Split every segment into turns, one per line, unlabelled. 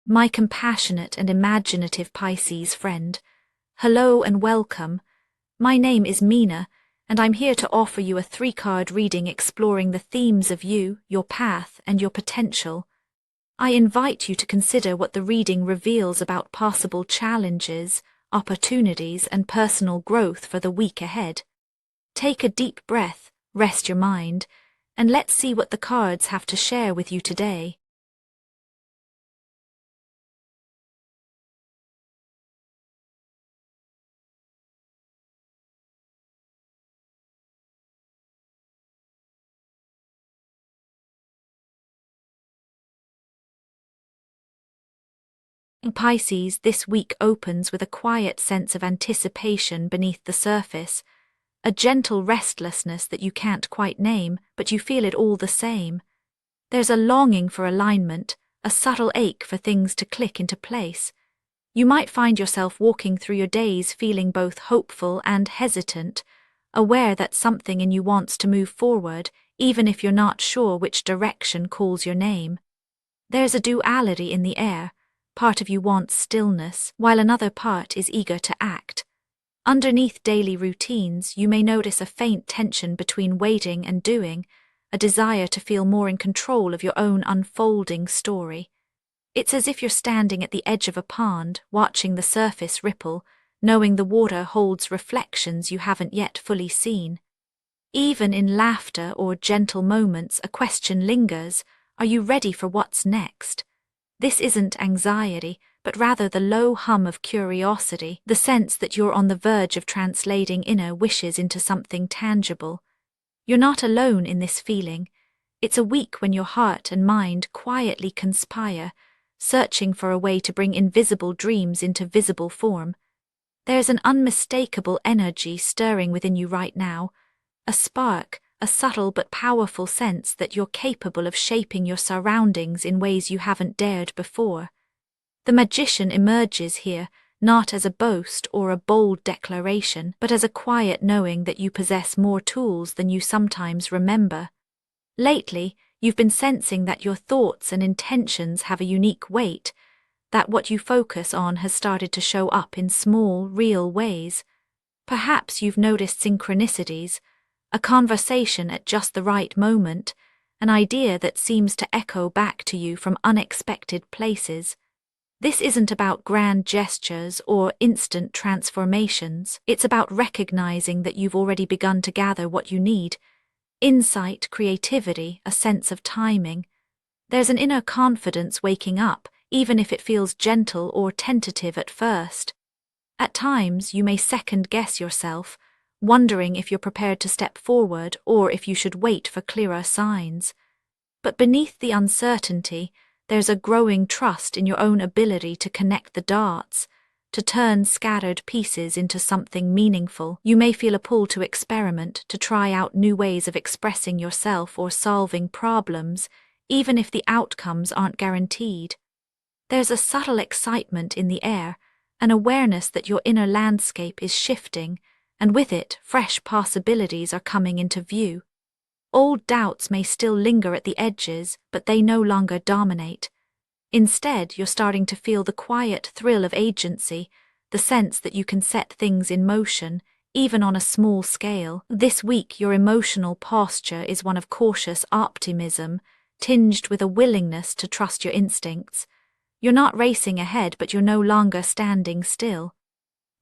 My compassionate and imaginative Pisces friend, hello and welcome. My name is Mina, and I'm here to offer you a 3-card reading exploring the themes of you, your path, and your potential. I invite you to consider what the reading reveals about possible challenges, opportunities, and personal growth for the week ahead. Take a deep breath, rest your mind, and let's see what the cards have to share with you today. Pisces, this week opens with a quiet sense of anticipation beneath the surface, a gentle restlessness that you can't quite name, but you feel it all the same. There's a longing for alignment, a subtle ache for things to click into place. You might find yourself walking through your days feeling both hopeful and hesitant, aware that something in you wants to move forward, even if you're not sure which direction calls your name. There's a duality in the air. Part of you wants stillness, while another part is eager to act. Underneath daily routines, you may notice a faint tension between waiting and doing, a desire to feel more in control of your own unfolding story. It's as if you're standing at the edge of a pond, watching the surface ripple, knowing the water holds reflections you haven't yet fully seen. Even in laughter or gentle moments, a question lingers: are you ready for what's next? This isn't anxiety, but rather the low hum of curiosity, the sense that you're on the verge of translating inner wishes into something tangible. You're not alone in this feeling. It's a week when your heart and mind quietly conspire, searching for a way to bring invisible dreams into visible form. There's an unmistakable energy stirring within you right now, a spark, a subtle but powerful sense that you're capable of shaping your surroundings in ways you haven't dared before. The magician emerges here, not as a boast or a bold declaration, but as a quiet knowing that you possess more tools than you sometimes remember. Lately, you've been sensing that your thoughts and intentions have a unique weight, that what you focus on has started to show up in small, real ways. Perhaps you've noticed synchronicities, a conversation at just the right moment, an idea that seems to echo back to you from unexpected places. This isn't about grand gestures or instant transformations. It's about recognizing that you've already begun to gather what you need: insight, creativity, a sense of timing. There's an inner confidence waking up, even if it feels gentle or tentative at first. At times, you may second-guess yourself, wondering if you're prepared to step forward or if you should wait for clearer signs. But beneath the uncertainty, there's a growing trust in your own ability to connect the dots, to turn scattered pieces into something meaningful. You may feel a pull to experiment, to try out new ways of expressing yourself or solving problems, even if the outcomes aren't guaranteed. There's a subtle excitement in the air, an awareness that your inner landscape is shifting, and with it, fresh possibilities are coming into view. Old doubts may still linger at the edges, but they no longer dominate. Instead, you're starting to feel the quiet thrill of agency, the sense that you can set things in motion, even on a small scale. This week, your emotional posture is one of cautious optimism, tinged with a willingness to trust your instincts. You're not racing ahead, but you're no longer standing still.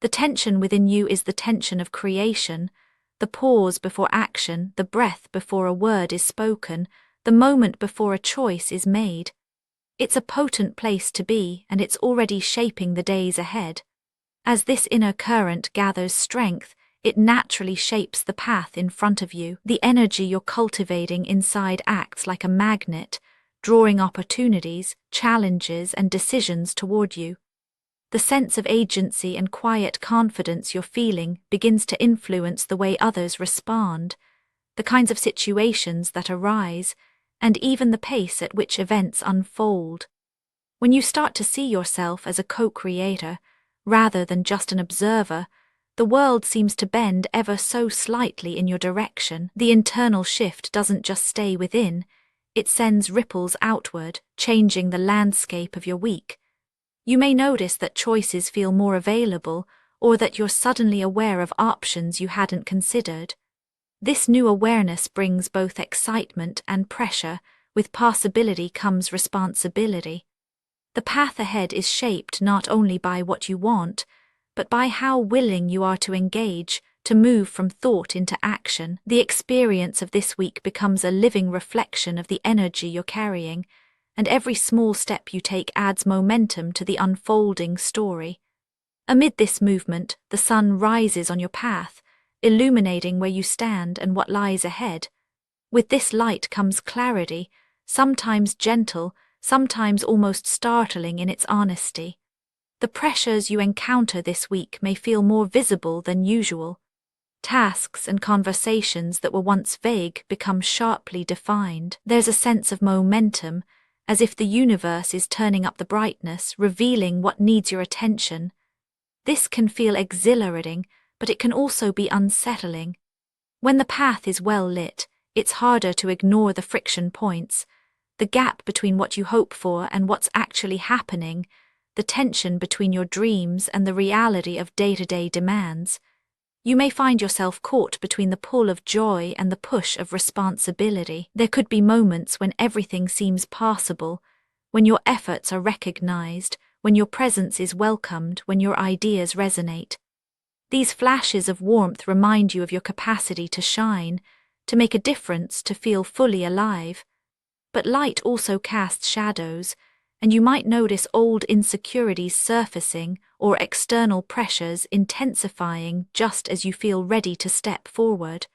The tension within you is the tension of creation, the pause before action, the breath before a word is spoken, the moment before a choice is made. It's a potent place to be, and it's already shaping the days ahead. As this inner current gathers strength, it naturally shapes the path in front of you. The energy you're cultivating inside acts like a magnet, drawing opportunities, challenges, and decisions toward you. The sense of agency and quiet confidence you're feeling begins to influence the way others respond, the kinds of situations that arise, and even the pace at which events unfold. When you start to see yourself as a co-creator, rather than just an observer, the world seems to bend ever so slightly in your direction. The internal shift doesn't just stay within, it sends ripples outward, changing the landscape of your week. You may notice that choices feel more available, or that you're suddenly aware of options you hadn't considered. This new awareness brings both excitement and pressure. With possibility comes responsibility. The path ahead is shaped not only by what you want, but by how willing you are to engage, to move from thought into action. The experience of this week becomes a living reflection of the energy you're carrying, and every small step you take adds momentum to the unfolding story. Amid this movement, the sun rises on your path, illuminating where you stand and what lies ahead. With this light comes clarity, sometimes gentle, sometimes almost startling in its honesty. The pressures you encounter this week may feel more visible than usual. Tasks and conversations that were once vague become sharply defined. There's a sense of momentum, as if the universe is turning up the brightness, revealing what needs your attention. This can feel exhilarating, but it can also be unsettling. When the path is well lit, it's harder to ignore the friction points, the gap between what you hope for and what's actually happening, the tension between your dreams and the reality of day-to-day demands. You may find yourself caught between the pull of joy and the push of responsibility. There could be moments when everything seems possible, when your efforts are recognized, when your presence is welcomed, when your ideas resonate. These flashes of warmth remind you of your capacity to shine, to make a difference, to feel fully alive. But light also casts shadows, and you might notice old insecurities surfacing or external pressures intensifying just as you feel ready to step forward.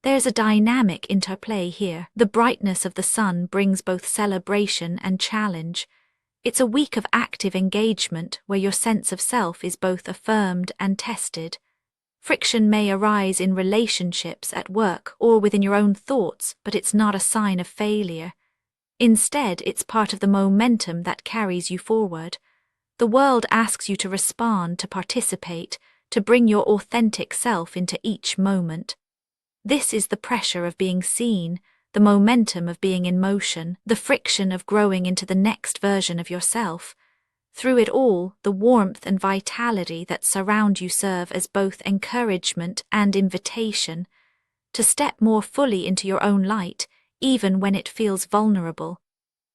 There's a dynamic interplay here. The brightness of the sun brings both celebration and challenge. It's a week of active engagement where your sense of self is both affirmed and tested. Friction may arise in relationships, at work, or within your own thoughts, but it's not a sign of failure. Instead, it's part of the momentum that carries you forward. The world asks you to respond, to participate, to bring your authentic self into each moment. This is the pressure of being seen, the momentum of being in motion, the friction of growing into the next version of yourself. Through it all, the warmth and vitality that surround you serve as both encouragement and invitation to step more fully into your own light, even when it feels vulnerable.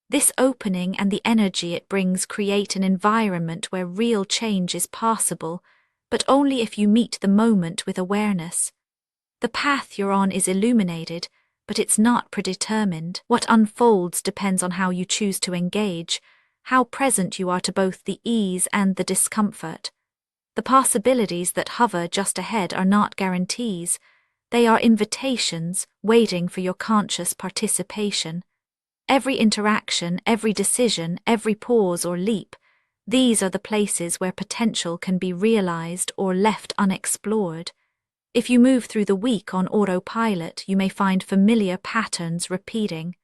This opening and the energy it brings create an environment where real change is possible, but only if you meet the moment with awareness. The path you're on is illuminated, but it's not predetermined. What unfolds depends on how you choose to engage, how present you are to both the ease and the discomfort. The possibilities that hover just ahead are not guarantees. They are invitations waiting for your conscious participation. Every interaction, every decision, every pause or leap, these are the places where potential can be realized or left unexplored. If you move through the week on autopilot, you may find familiar patterns repeating.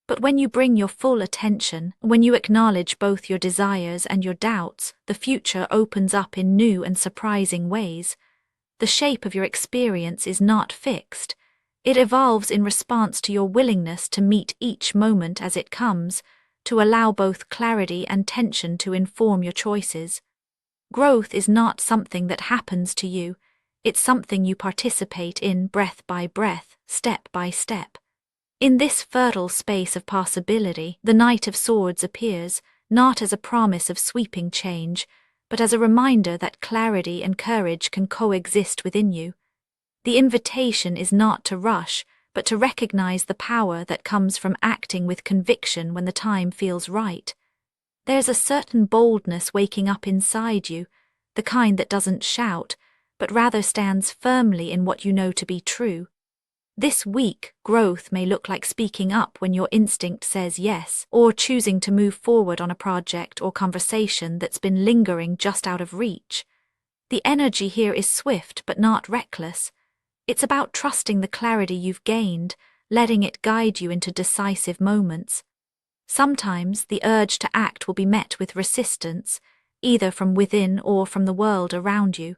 But when you bring your full attention, when you acknowledge both your desires and your doubts, the future opens up in new and surprising ways. The shape of your experience is not fixed. It evolves in response to your willingness to meet each moment as it comes, to allow both clarity and tension to inform your choices. Growth is not something that happens to you. It's something you participate in breath by breath, step by step. In this fertile space of possibility, the Knight of Swords appears, not as a promise of sweeping change, but as a reminder that clarity and courage can coexist within you. The invitation is not to rush, but to recognize the power that comes from acting with conviction when the time feels right. There's a certain boldness waking up inside you, the kind that doesn't shout, but rather stands firmly in what you know to be true. This week, growth may look like speaking up when your instinct says yes, or choosing to move forward on a project or conversation that's been lingering just out of reach. The energy here is swift but not reckless. It's about trusting the clarity you've gained, letting it guide you into decisive moments. Sometimes the urge to act will be met with resistance, either from within or from the world around you.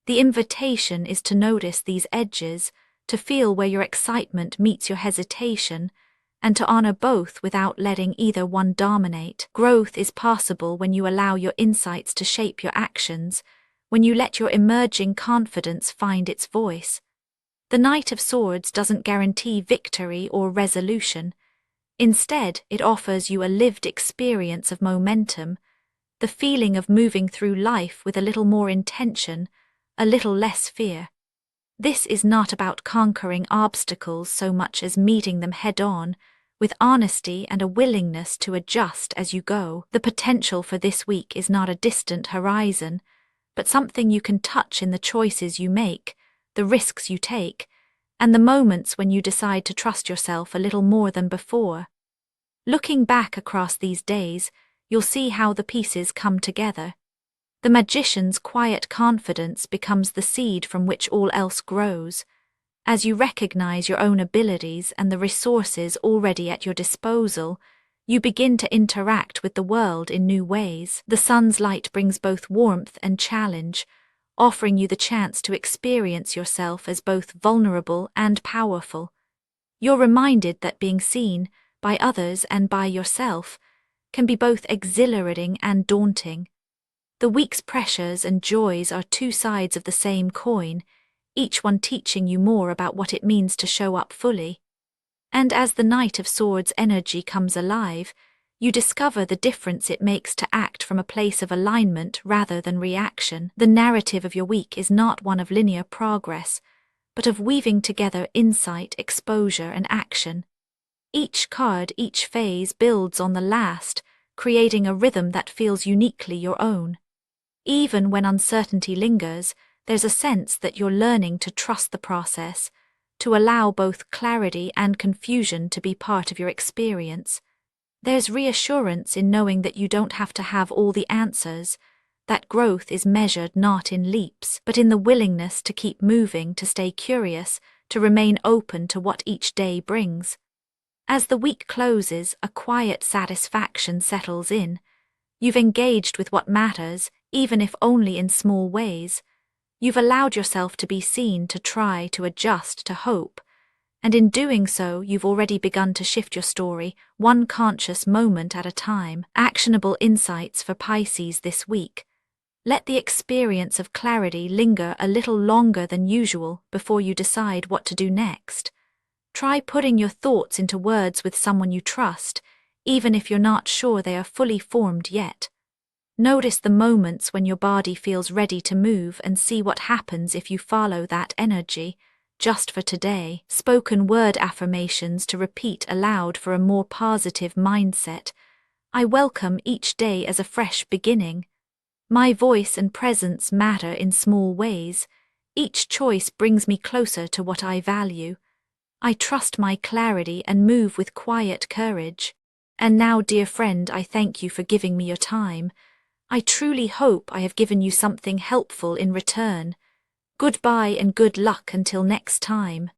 The invitation is to notice these edges, to feel where your excitement meets your hesitation, and to honor both without letting either one dominate. Growth is possible when you allow your insights to shape your actions, when you let your emerging confidence find its voice. The Knight of Swords doesn't guarantee victory or resolution. Instead, it offers you a lived experience of momentum, the feeling of moving through life with a little more intention, a little less fear. This is not about conquering obstacles so much as meeting them head-on, with honesty and a willingness to adjust as you go. The potential for this week is not a distant horizon, but something you can touch in the choices you make, the risks you take, and the moments when you decide to trust yourself a little more than before. Looking back across these days, you'll see how the pieces come together. The magician's quiet confidence becomes the seed from which all else grows. As you recognize your own abilities and the resources already at your disposal, you begin to interact with the world in new ways. The sun's light brings both warmth and challenge, offering you the chance to experience yourself as both vulnerable and powerful. You're reminded that being seen, by others and by yourself, can be both exhilarating and daunting. The week's pressures and joys are two sides of the same coin, each one teaching you more about what it means to show up fully. And as the Knight of Swords energy comes alive, you discover the difference it makes to act from a place of alignment rather than reaction. The narrative of your week is not one of linear progress, but of weaving together insight, exposure, and action. Each card, each phase builds on the last, creating a rhythm that feels uniquely your own. Even when uncertainty lingers, there's a sense that you're learning to trust the process, to allow both clarity and confusion to be part of your experience. There's reassurance in knowing that you don't have to have all the answers, that growth is measured not in leaps, but in the willingness to keep moving, to stay curious, to remain open to what each day brings. As the week closes, a quiet satisfaction settles in. You've engaged with what matters, even if only in small ways. You've allowed yourself to be seen, to try, to adjust, to hope. And in doing so, you've already begun to shift your story, one conscious moment at a time. Actionable insights for Pisces this week. Let the experience of clarity linger a little longer than usual before you decide what to do next. Try putting your thoughts into words with someone you trust, even if you're not sure they are fully formed yet. Notice the moments when your body feels ready to move and see what happens if you follow that energy. Just for today, spoken word affirmations to repeat aloud for a more positive mindset. I welcome each day as a fresh beginning. My voice and presence matter in small ways. Each choice brings me closer to what I value. I trust my clarity and move with quiet courage. And now, dear friend, I thank you for giving me your time. I truly hope I have given you something helpful in return. Goodbye and good luck until next time.